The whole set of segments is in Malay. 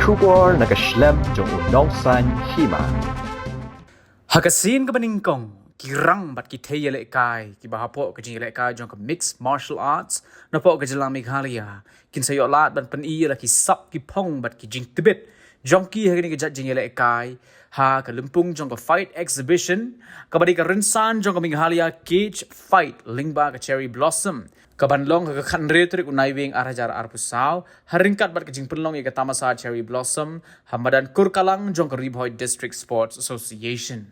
Shubor nakaslem jong unongsan Hima. Hakasin ka baningkong kirang bat ki theye le kai ki bahapo ka jing le kai jong ka mixed martial arts na po ka jila Meghalaya kin sayo lat ban pan i la ki sap ki phong bat ki jing tibet jong ki hagani ka jat jing le kai ha ka lumpung jong ka fight exhibition ka badi ka rinsan jong ka Meghalaya cage fight lingba ka cherry blossom kabanlong ka khanre trik unai wing arajar arpusaw haringkat bat ka jing penlong ka tamasa cherry blossom hamadan kurkalang jong ka Ribhoy district sports association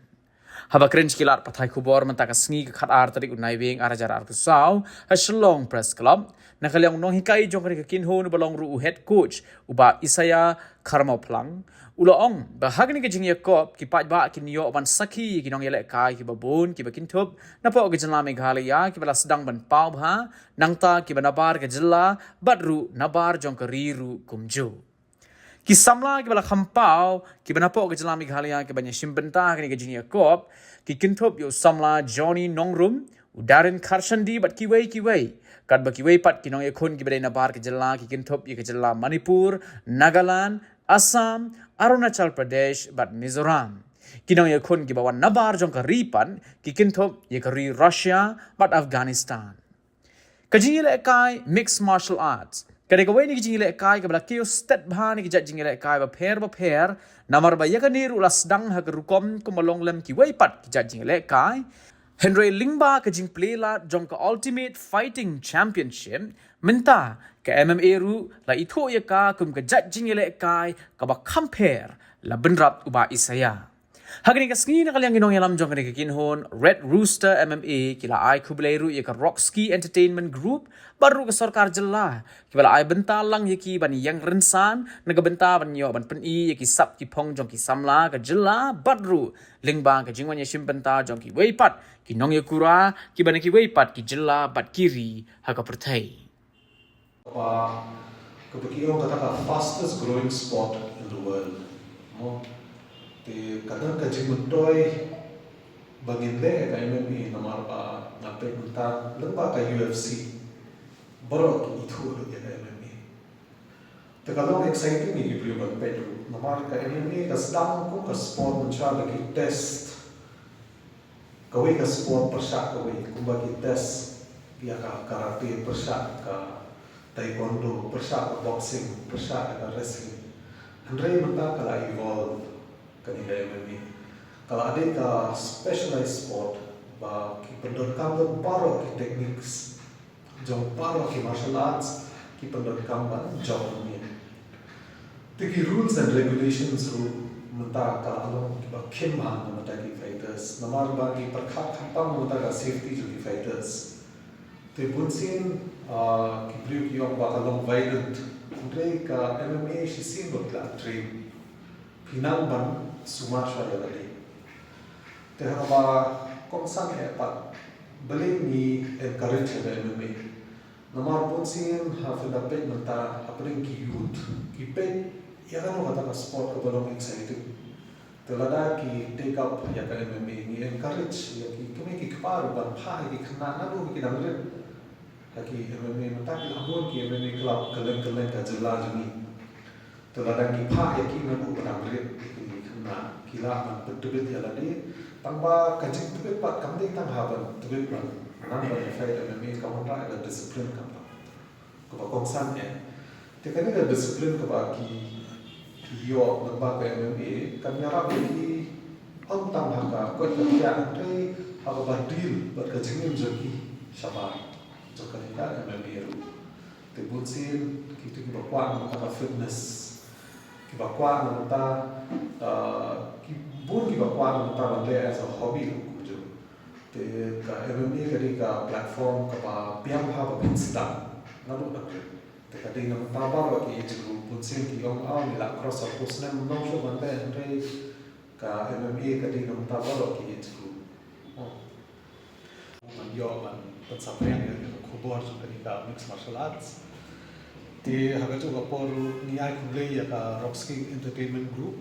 haba cringe kilat pathai kubor mentaka sngi khat ar tarik unai wing arajar arpusaw haslong press club nakaliang nong hikai jong ka kinho no balong ru head coach uba isaya karma plang ulaong bahagni ka jing yakop ki pajba ki niyo ban sakhi ki nong yele kai ki babun ki bakintup napo ka jala Meghalaya ki bala sedang ban pau ha nangta ki banabar ka jilla badru nabar jong ka riru kumju ki samla ki bala khampau ki banapo ka jala Meghalaya ki banya Ïashimbynta ki jing yakop ki kintup yo samla Johnny nongrum udarin kharshandi bat ki wei kad ba ki wei pat ki nong yakun ki bade nabar ki jilla ki kintup ki jilla Manipur Nagaland Assam, Arunachal Pradesh, but Mizoram. Kinong yakun ki bawan nabar jong ka ripan, ki kintop ye ka ri Russia, but Afghanistan. Kajingile ekai mixed martial arts. Kade ka weni kajingile ekai ka bala kiyo stat bhani ki jingile ekai ba pher, namar ba yaka niru lasdang ha rukom kumalong lem ki wei pat ki jingile ekai. Henry Lingba ka jing plela jong ka Ultimate Fighting Championship minta ka MMA ru la itho ya ka kum ka jing ele kai ka ba compare la benrap uba isaya hagni ka skin na kalyang ginong yalam jong ka kinhon Red Rooster MMA kila ai kublay ru ya ka Rockski Entertainment Group baru ka sarkar jalla kibala ai benta lang yaki ban yang rensan nagabenta ban yo ban pen i yaki sap ki phong jong ki samla ka jalla badru lingba ka jingwan Ïashimbynta jong ki weipat ki nong yakura ki ban ki weipat ki jalla bat kiri ha ka perthai Kebetulan kata fastest growing sport in the world. Di kadang kaji mentoy bagin le ka MMA namar pa nape mentar lemba ka UFC. Baru itu ya ka MMA. Te kalau exciting ni ibu ban pedu namar ka MMA ka sedang ko ka sport mencar lagi test. Kawai ka sport persyak kawai kumbagi test dia ka karate persyak ka taekwondo, persyak boxing, persyak wrestling. Hendrai mentah kalau evolve kanila MMA. Kalau ada ka specialized sport, ba ki pendekam baru ki techniques, jauh baru ki martial arts, ki pendekam ban jauh ni. Tiki rules and regulations ru mentah kalau along ki ba Hima mentah ki fighters, namar ba ki perkhat khampang mentah ka safety ki fighters. Te bunsin ki beliau ki orang bakal long violent. Andre ka MMA si simbol la train. Pinang ban Sumatera ya tadi. Te haba kongsan pat beli ni encourage the MMA. Namar bunsin ha fedapet menta apring ki youth ki pet ya kan kata ka sport ka balong excited. Telada ki take up ya ka MMA ni encourage ya ki kami ki kepar ban pa ki kena nalu ki damre lagi MMA mentaki amun ki MMA club keleng ka jela jumi to ladang ki pha ya ki nabu badang rit ki kena kila man pedubit ya ladi tangba kajik tubit pat kamding tang haban tubit man nan ba fight MMA ka honda ada disiplin ka pa ko ba kongsan ya te kan ada disiplin ka ba ki yo lamba ka MMA kan nyara ki on tang haka ko ta ya andre ha ba deal ba kajing joki shabar Jokalita MMA ru. Tebutsin kita kibakwa ng fitness. Kibakwa ng kibun kibakwa ng bande as a hobby kujo. Te ka MMA kadi ka platform ka pa piang ha pa pinsidang. Nalu na kre. Te kadi ng tabar ki jiru butsin ki yong nila cross up post na nong sho bande andre ka MMA kadi ng tabar ki jiru. Yo man pensapaian ya kubor ketika mixed martial arts di haga juga por niai kublai ya ka Rockski Entertainment Group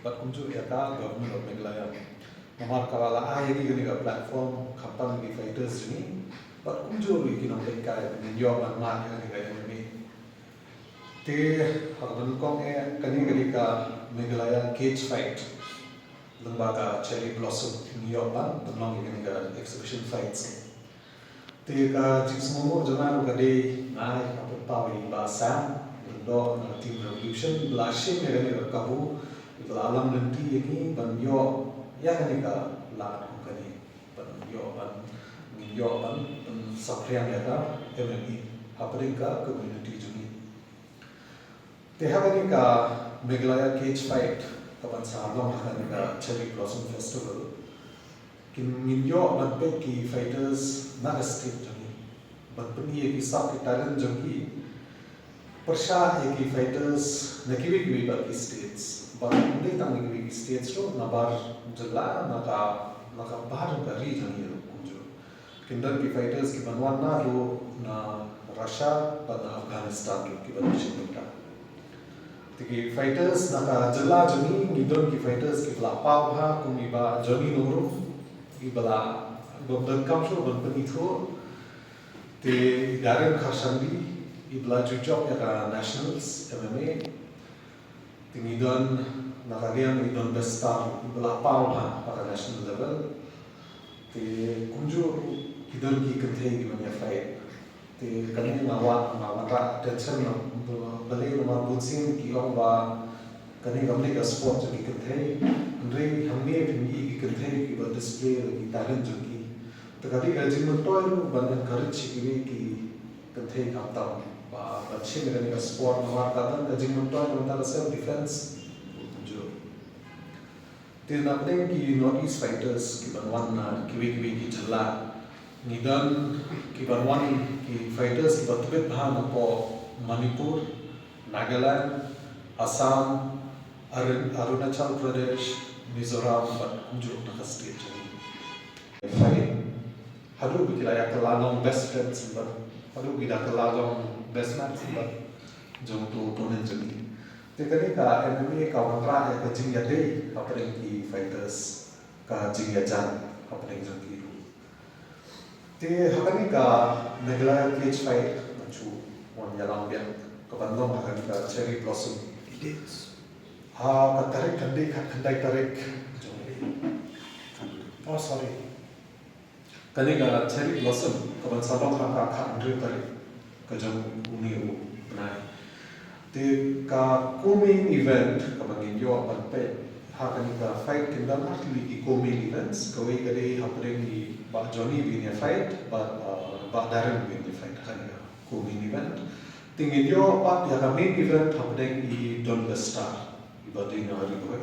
bat kunju ya ka government of Meghalaya namar kala ai ni ka platform kapan ni fighters ni bat kunju ri kinong kai ni yo man man ya ni ka MMA Te hakaban kong kani ka Meghalaya cage fight. Lembaga cherry blossom New York ban tentang kani ka exhibition fights. Te ka jismomo jangan kade ngai apa tahu ba sam do na team revolution blushing kani ka kabu alam nanti ini ban yo ya kani ka la kani ban yo ban sapriang ya ka MME happening ka community juni. Tehakani ka Meghalaya cage fight kapan salong hakani ka cherry blossom festival kinyo natpet ki fighters naga state jani batpani ki sab ki talent jani persha ki fighters nakiwi ba ki states but hindi tang nakiwi ki states ro nabar jala naka bahar ka region ni kunjo kindan ki fighters ki banwan na ro na Russia pa na Afghanistan ki ban Ïashimbynta Tiki fighters naka jala joni ngidon ki fighters ki bla pau ha kumi ba joni nuru ki bla gobdan kamsho ban penitho te Darren Khashandi i bla jujok ya ka nationals MMA tingidon naka liang idon best star bla pau ha pa ka national level te kunjo idon ki kenthe ki manya fight te kani ngawa ra tension na balai rumah bunsin ki orang ba kani gamne ka sport jo ki kenthe andre hamne phini ki kenthe ki ba display ki talent jo ki to kadi ka jin toil ban encourage ki kenthe ka ta ba अच्छे kani ka sport na ka dan ka jin toil na self defense jo te na ki northeast fighters ki ban na ki jala nidan ki ban ki fighters ki batbet bha na po Manipur Nagaland, Assam, Arunachal Pradesh, Mizoram, but kunjung naka state jani. Fight, hadu bikila ya kalalong best friends, but hadu bikila kalalong best mates, but jong tu opponent jani. Te kani ka MMA ka wantra ya ka jingya day happening ki fighters ka jingya jan happening jani. Te hakani ka Meghalaya cage fight machu wan yalang biang kabandong akan ka cherry blossom dates ka tarik kandai tarik oh sorry kani ka cherry blossom kaban sabang ka andre tarik ka jam uniru nai te ka co-main event kaban yo panpe kani ka fight kindam actually ki co-main events kawai kade happening ni ba Johnny bin fight ba Darren bin fight kani ka co-main event tingin yo pat ya main event happening di Donbas Star ibading na hari ko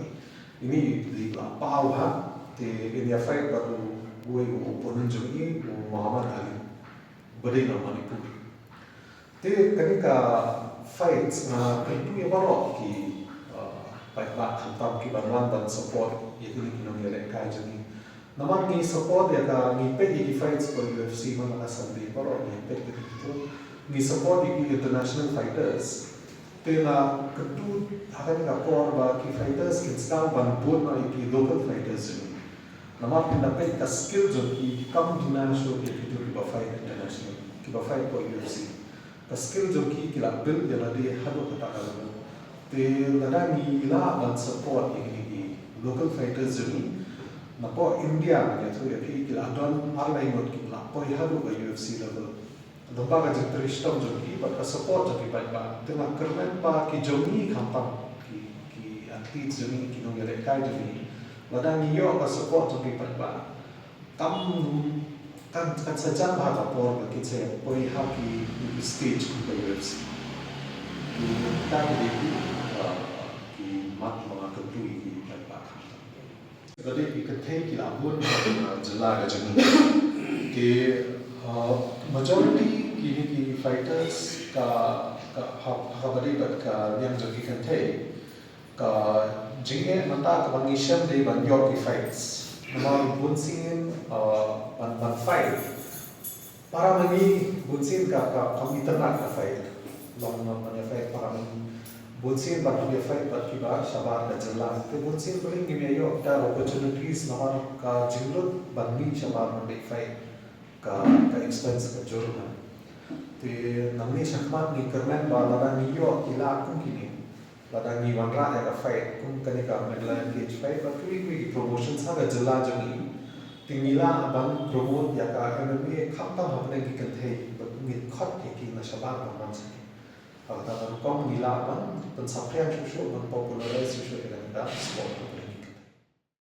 ini di pau ha te ini fight baru gue opponent joni Muhammad Ali bading na Manipur te kanika fights na itu ya baro ki baik ba hantam ki banwan dan support ini kinong yele kai joni naman ni support ya ka ni pe di fights ko UFC mana asal baro ni pe itu ni support di international fighters tena kedu akan kapor ba ki fighters kin stang ban pun na ki local fighters ni nama pindapat ka skill jo ki kam dina show ki itu ki ba fight international ki ba fight ko UFC ka skill jo ki la build ya de hado kata kala te lada ni la ban support ki local fighters ni na po India ya tu ya ki la don alai not ki la po hado ka UFC level lembaga yang teristam jogi, pada support jogi baik tengah kermen pa ki jogi kampang ki atlet jogi ki nong yere kai jogi, ladang iyo ka support jogi baik kam kan saja bahasa por ki saya poi ha ki stage ki UFC kita di ki mat mga kedui ki baik jadi ki kethe ki labun jela jogi ki majority ki fighters ka habari bat ka yang jogi kante ka jinge mata ka bangishan de ban yo ki fights nama bunsin ban fight para mani bunsin ka kami ternak ka fight long na fight para mani bunsin bat ki fight bat ki ba shabar da jalla te bunsin paling gi yo ta opportunities nama ka jinglot ban ni shabar na fight ka expense ka jorna te namni shakmat ni kermen ba lada ni yo kila kum kini lada ni wanra ya ka fight kum kani ka Meghalaya ki fight ba kui promotion sa ga jala jangi tingila abang promote ya ka MMA khapta hapne ki kan thei ba ngit khot ki na shabak ba man sa ta ban kom nila abang tan saphyan shu ban popularize shu ka sport